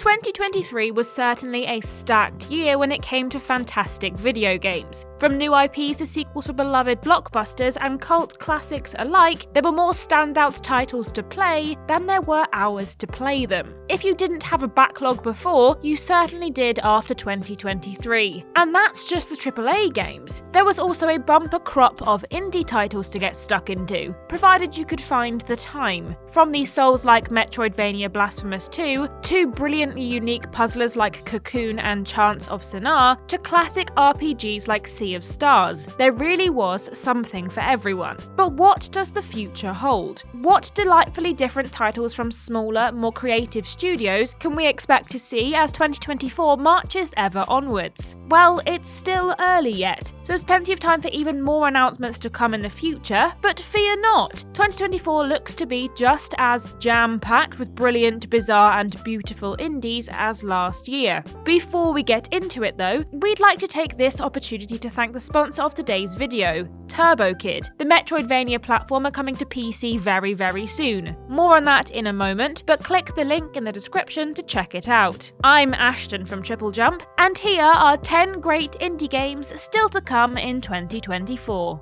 2023 was certainly a stacked year when it came to fantastic video games. From new IPs to sequels for beloved blockbusters and cult classics alike, there were more standout titles to play than there were hours to play them. If you didn't have a backlog before, you certainly did after 2023. And that's just the AAA games. There was also a bumper crop of indie titles to get stuck into, provided you could find the time. From the Souls-like Metroidvania Blasphemous 2, to brilliantly unique puzzlers like Cocoon and Chants of Sennaar, to classic RPGs like Sea of Stars, there really was something for everyone. But what does the future hold? What delightfully different titles from smaller, more creative studios can we expect to see as 2024 marches ever onwards? Well, it's still early yet, so there's plenty of time for even more announcements to come in the future, but fear not, 2024 looks to be just as jam-packed with brilliant, bizarre and beautiful indies as last year. Before we get into it though, we'd like to take this opportunity to thank the sponsor of today's video, TurboKid, the Metroidvania platformer coming to PC very soon. More on that in a moment, but click the link in the description to check it out. I'm Ashton from Triple Jump, and here are 10 great indie games still to come in 2024.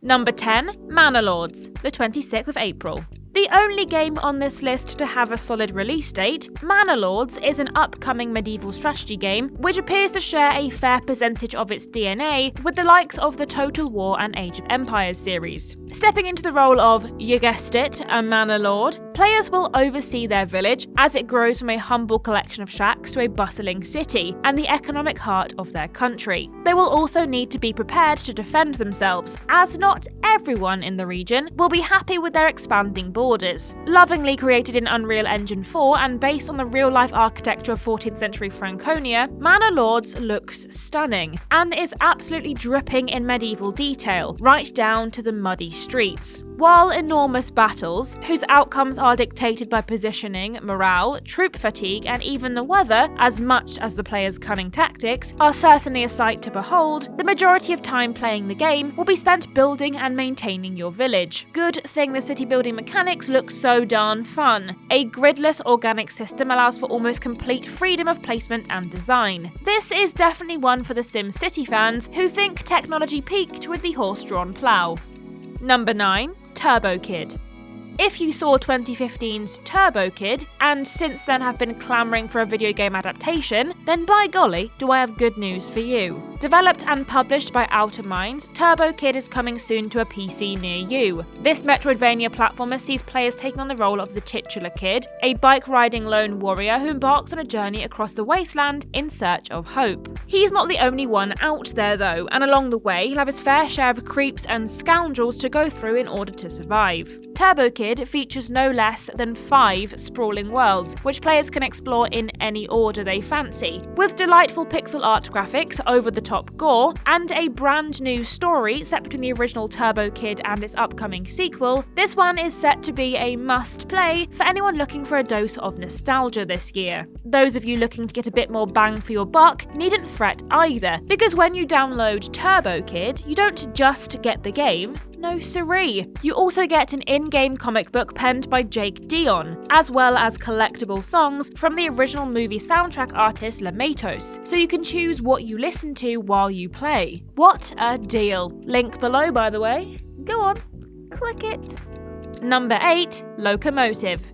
Number 10, Manor Lords, the 26th of April. The only game on this list to have a solid release date, Manor Lords is an upcoming medieval strategy game which appears to share a fair percentage of its DNA with the likes of the Total War and Age of Empires series. Stepping into the role of, you guessed it, a Manor Lord, players will oversee their village as it grows from a humble collection of shacks to a bustling city and the economic heart of their country. They will also need to be prepared to defend themselves, as not everyone in the region will be happy with their expanding borders. Lovingly created in Unreal Engine 4 and based on the real-life architecture of 14th century Franconia, Manor Lords looks stunning and is absolutely dripping in medieval detail, right down to the muddy streets. While enormous battles, whose outcomes are dictated by positioning, morale, troop fatigue, and even the weather, as much as the player's cunning tactics, are certainly a sight to behold, the majority of time playing the game will be spent building and maintaining your village. Good thing the city building mechanics look so darn fun. A gridless organic system allows for almost complete freedom of placement and design. This is definitely one for the SimCity fans who think technology peaked with the horse-drawn plough. Number 9, TurboKid. If you saw 2015's TurboKid, and since then have been clamouring for a video game adaptation, then by golly, do I have good news for you. Developed and published by Outer Minds, TurboKid is coming soon to a PC near you. This Metroidvania platformer sees players taking on the role of the titular kid, a bike-riding lone warrior who embarks on a journey across the wasteland in search of hope. He's not the only one out there though, and along the way he'll have his fair share of creeps and scoundrels to go through in order to survive. TurboKid features no less than 5 sprawling worlds, which players can explore in any order they fancy. With delightful pixel art graphics, over-the-top gore, and a brand new story set between the original TurboKid and its upcoming sequel, this one is set to be a must-play for anyone looking for a dose of nostalgia this year. Those of you looking to get a bit more bang for your buck needn't fret either, because when you download TurboKid, you don't just get the game, no siree. You also get an in-game comic book penned by Jake Dion, as well as collectible songs from the original movie soundtrack artist Lematos, so you can choose what you listen to while you play. What a deal. Link below, by the way. Go on, click it. Number 8, Locomotive.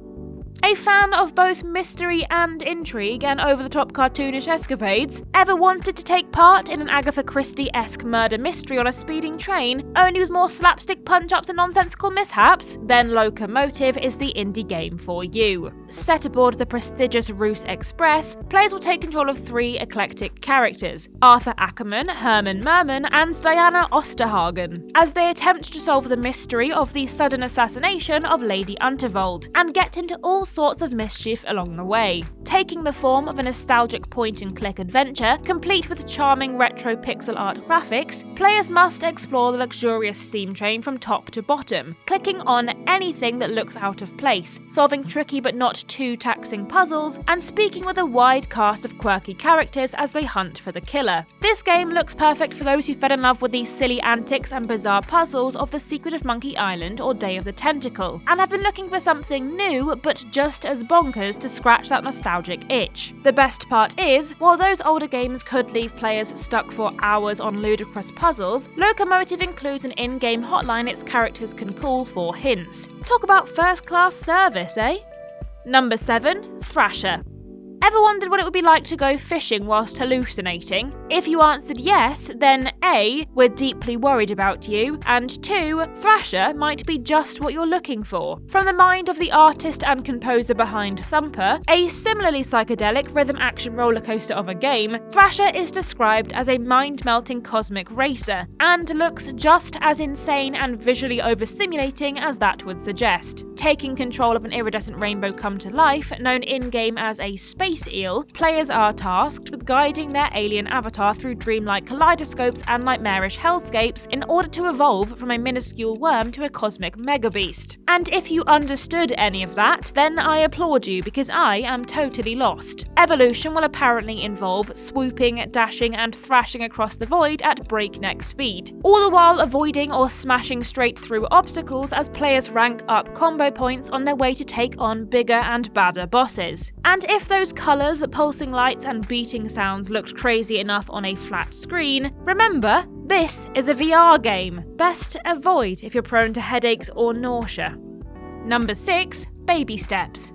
A fan of both mystery and intrigue and over-the-top cartoonish escapades, ever wanted to take part in an Agatha Christie-esque murder mystery on a speeding train, only with more slapstick punch-ups and nonsensical mishaps? Then Locomotive is the indie game for you. Set aboard the prestigious Roos Express, players will take control of 3 eclectic characters, Arthur Ackerman, Herman Merman, and Diana Osterhagen, as they attempt to solve the mystery of the sudden assassination of Lady Unterwald, and get into all sorts of mischief along the way. Taking the form of a nostalgic point-and-click adventure, complete with charming retro pixel art graphics, players must explore the luxurious steam train from top to bottom, clicking on anything that looks out of place, solving tricky but not too taxing puzzles, and speaking with a wide cast of quirky characters as they hunt for the killer. This game looks perfect for those who fell in love with these silly antics and bizarre puzzles of The Secret of Monkey Island or Day of the Tentacle, and have been looking for something new but just as bonkers to scratch that nostalgic itch. The best part is, while those older games could leave players stuck for hours on ludicrous puzzles, Locomotive includes an in-game hotline its characters can call for hints. Talk about first-class service, eh? Number 7. Thrasher. Ever wondered what it would be like to go fishing whilst hallucinating? If you answered yes, then A, we're deeply worried about you, and 2, Thrasher might be just what you're looking for. From the mind of the artist and composer behind Thumper, a similarly psychedelic rhythm-action rollercoaster of a game, Thrasher is described as a mind-melting cosmic racer, and looks just as insane and visually overstimulating as that would suggest. Taking control of an iridescent rainbow come to life, known in-game as a space eel, players are tasked with guiding their alien avatar through dreamlike kaleidoscopes and nightmarish hellscapes in order to evolve from a minuscule worm to a cosmic megabeast. And if you understood any of that, then I applaud you because I am totally lost. Evolution will apparently involve swooping, dashing and thrashing across the void at breakneck speed, all the while avoiding or smashing straight through obstacles as players rank up combo points on their way to take on bigger and badder bosses. And if those colours, pulsing lights and beating sounds looked crazy enough on a flat screen, remember, this is a VR game. Best avoid if you're prone to headaches or nausea. Number 6. Baby Steps.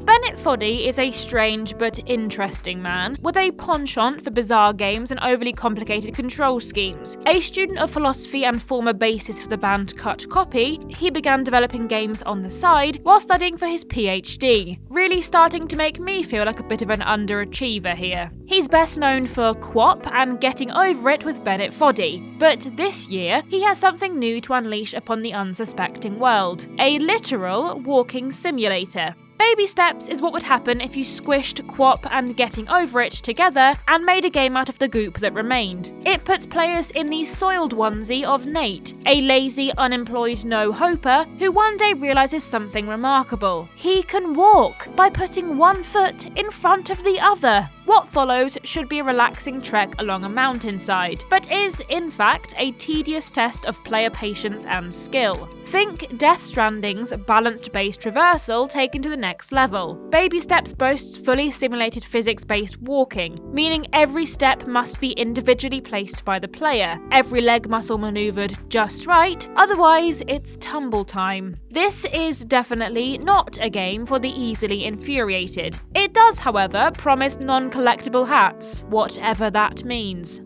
Bennett Foddy is a strange but interesting man, with a penchant for bizarre games and overly complicated control schemes. A student of philosophy and former bassist for the band Cut Copy, he began developing games on the side while studying for his PhD, really starting to make me feel like a bit of an underachiever here. He's best known for QWOP and Getting Over It with Bennett Foddy, but this year he has something new to unleash upon the unsuspecting world: a literal walking simulator. Baby Steps is what would happen if you squished QWOP and Getting Over It together and made a game out of the goop that remained. It puts players in the soiled onesie of Nate, a lazy, unemployed no-hoper who one day realises something remarkable. He can walk by putting one foot in front of the other. What follows should be a relaxing trek along a mountainside, but is, in fact, a tedious test of player patience and skill. Think Death Stranding's balanced-based traversal taken to the next level. Baby Steps boasts fully simulated physics-based walking, meaning every step must be individually placed by the player, every leg muscle manoeuvred just right, otherwise it's tumble time. This is definitely not a game for the easily infuriated. It does, however, promise non-collectible hats, whatever that means.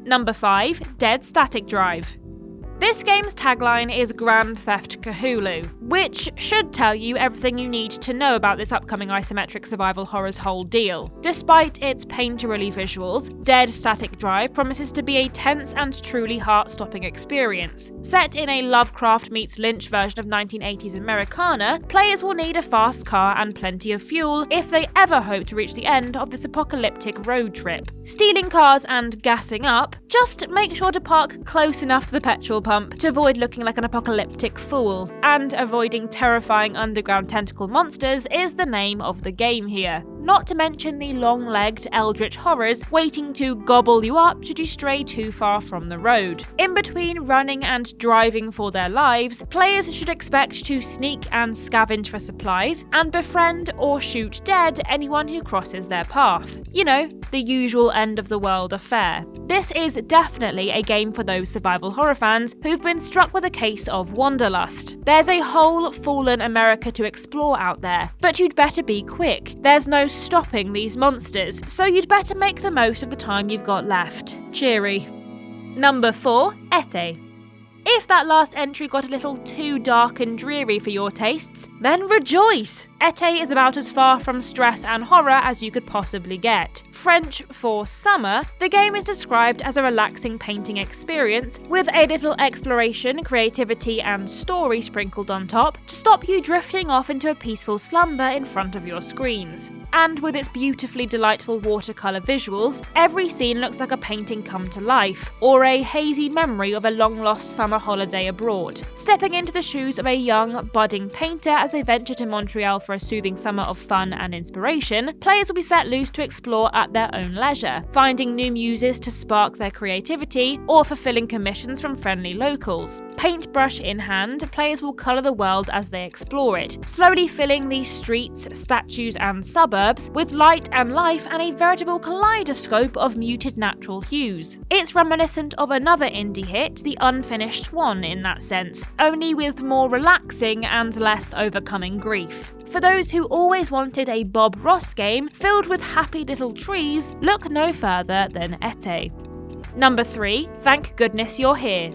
Number 5. Dead Static Drive. This game's tagline is Grand Theft Cthulhu, which should tell you everything you need to know about this upcoming isometric survival horror's whole deal. Despite its painterly visuals, Dead Static Drive promises to be a tense and truly heart-stopping experience. Set in a Lovecraft meets Lynch version of 1980s Americana, players will need a fast car and plenty of fuel if they ever hope to reach the end of this apocalyptic road trip. Stealing cars and gassing up, just make sure to park close enough to the petrol pump to avoid looking like an apocalyptic fool, and avoiding terrifying underground tentacle monsters is the name of the game here. Not to mention the long-legged eldritch horrors waiting to gobble you up should you stray too far from the road. In between running and driving for their lives, players should expect to sneak and scavenge for supplies and befriend or shoot dead anyone who crosses their path. You know, the usual end-of-the-world affair. This is definitely a game for those survival horror fans who've been struck with a case of wanderlust. There's a whole fallen America to explore out there, but you'd better be quick. There's no stopping these monsters, so you'd better make the most of the time you've got left. Cheery. Number 4. Ete. If that last entry got a little too dark and dreary for your tastes, then rejoice! Ete is about as far from stress and horror as you could possibly get. French for summer, the game is described as a relaxing painting experience with a little exploration, creativity and story sprinkled on top to stop you drifting off into a peaceful slumber in front of your screens. and with its beautifully delightful watercolour visuals, every scene looks like a painting come to life, or a hazy memory of a long-lost summer holiday abroad. Stepping into the shoes of a young, budding painter as they venture to Montreal for a soothing summer of fun and inspiration, players will be set loose to explore at their own leisure, finding new muses to spark their creativity, or fulfilling commissions from friendly locals. Paintbrush in hand, players will colour the world as they explore it, slowly filling these streets, statues and suburbs with light and life and a veritable kaleidoscope of muted natural hues. It's reminiscent of another indie hit, The Unfinished Swan in that sense, only with more relaxing and less overcoming grief. For those who always wanted a Bob Ross game filled with happy little trees, look no further than Ete. Number 3, Thank Goodness You're Here.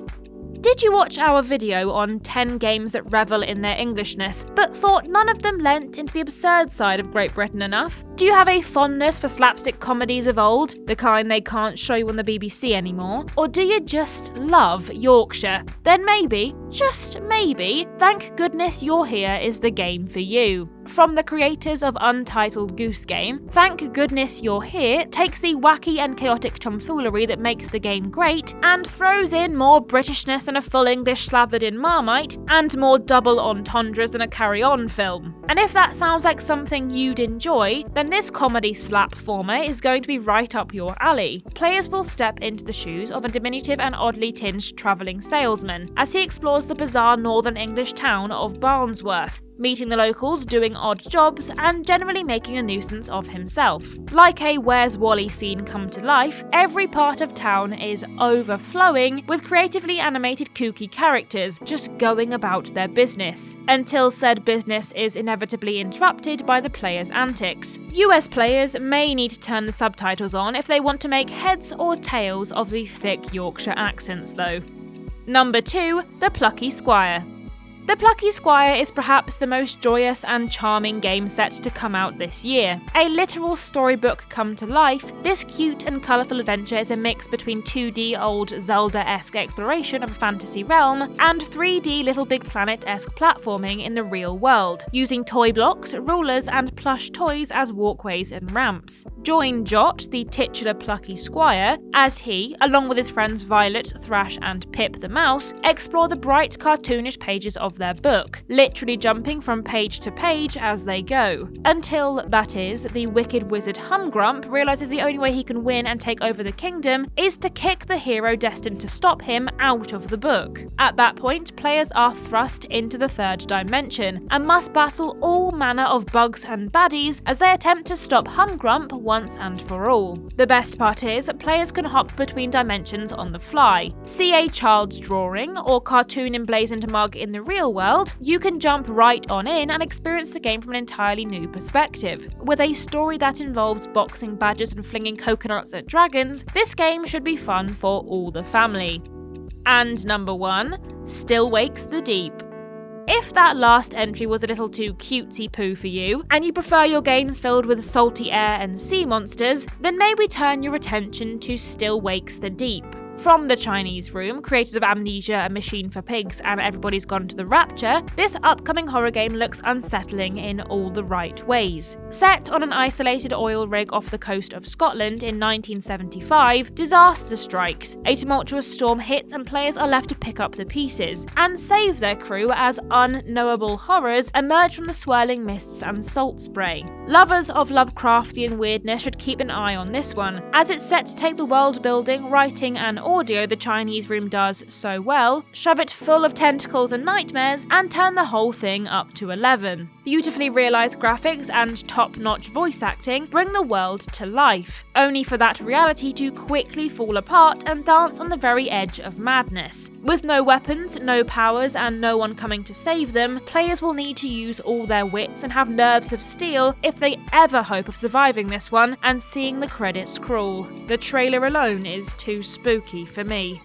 Did you watch our video on 10 games that revel in their Englishness, but thought none of them lent into the absurd side of Great Britain enough? Do you have a fondness for slapstick comedies of old, the kind they can't show you on the BBC anymore? Or do you just love Yorkshire? Then maybe, just maybe, Thank Goodness You're Here is the game for you. From the creators of Untitled Goose Game, Thank Goodness You're Here takes the wacky and chaotic tomfoolery that makes the game great and throws in more Britishness than a full English slathered in Marmite and more double entendres than a Carry On film. And if that sounds like something you'd enjoy, then this comedy slap format is going to be right up your alley. Players will step into the shoes of a diminutive and oddly tinged travelling salesman as he explores the bizarre northern English town of Barnsworth, meeting the locals, doing odd jobs, and generally making a nuisance of himself. Like a Where's Wally scene come to life, every part of town is overflowing with creatively animated kooky characters just going about their business, until said business is inevitably interrupted by the players' antics. US players may need to turn the subtitles on if they want to make heads or tails of the thick Yorkshire accents though. Number 2, The Plucky Squire. The Plucky Squire is perhaps the most joyous and charming game set to come out this year. A literal storybook come to life, this cute and colourful adventure is a mix between 2D old Zelda-esque exploration of a fantasy realm and 3D Little Big Planet-esque platforming in the real world, using toy blocks, rulers and plush toys as walkways and ramps. Join Jot, the titular Plucky Squire, as he, along with his friends Violet, Thrash and Pip the Mouse, explore the bright cartoonish pages of their book, literally jumping from page to page as they go. Until, that is, the wicked wizard Humgrump realises the only way he can win and take over the kingdom is to kick the hero destined to stop him out of the book. At that point, players are thrust into the third dimension and must battle all manner of bugs and baddies as they attempt to stop Humgrump once and for all. The best part is, players can hop between dimensions on the fly. See a child's drawing or cartoon emblazoned mug in the real world, you can jump right on in and experience the game from an entirely new perspective. With a story that involves boxing badgers and flinging coconuts at dragons, this game should be fun for all the family. And number 1, Still Wakes the Deep. If that last entry was a little too cutesy-poo for you, and you prefer your games filled with salty air and sea monsters, then maybe turn your attention to Still Wakes the Deep. From the Chinese Room, creators of Amnesia, A Machine for Pigs, and Everybody's Gone to the Rapture, this upcoming horror game looks unsettling in all the right ways. Set on an isolated oil rig off the coast of Scotland in 1975, disaster strikes, a tumultuous storm hits and players are left to pick up the pieces, and save their crew as unknowable horrors emerge from the swirling mists and salt spray. Lovers of Lovecraftian weirdness should keep an eye on this one, as it's set to take the world building, writing and audio the Chinese Room does so well, shove it full of tentacles and nightmares, and turn the whole thing up to 11. Beautifully realised graphics and top-notch voice acting bring the world to life, only for that reality to quickly fall apart and dance on the very edge of madness. With no weapons, no powers, and no one coming to save them, players will need to use all their wits and have nerves of steel if they ever hope of surviving this one and seeing the credits crawl. The trailer alone is too spooky for me.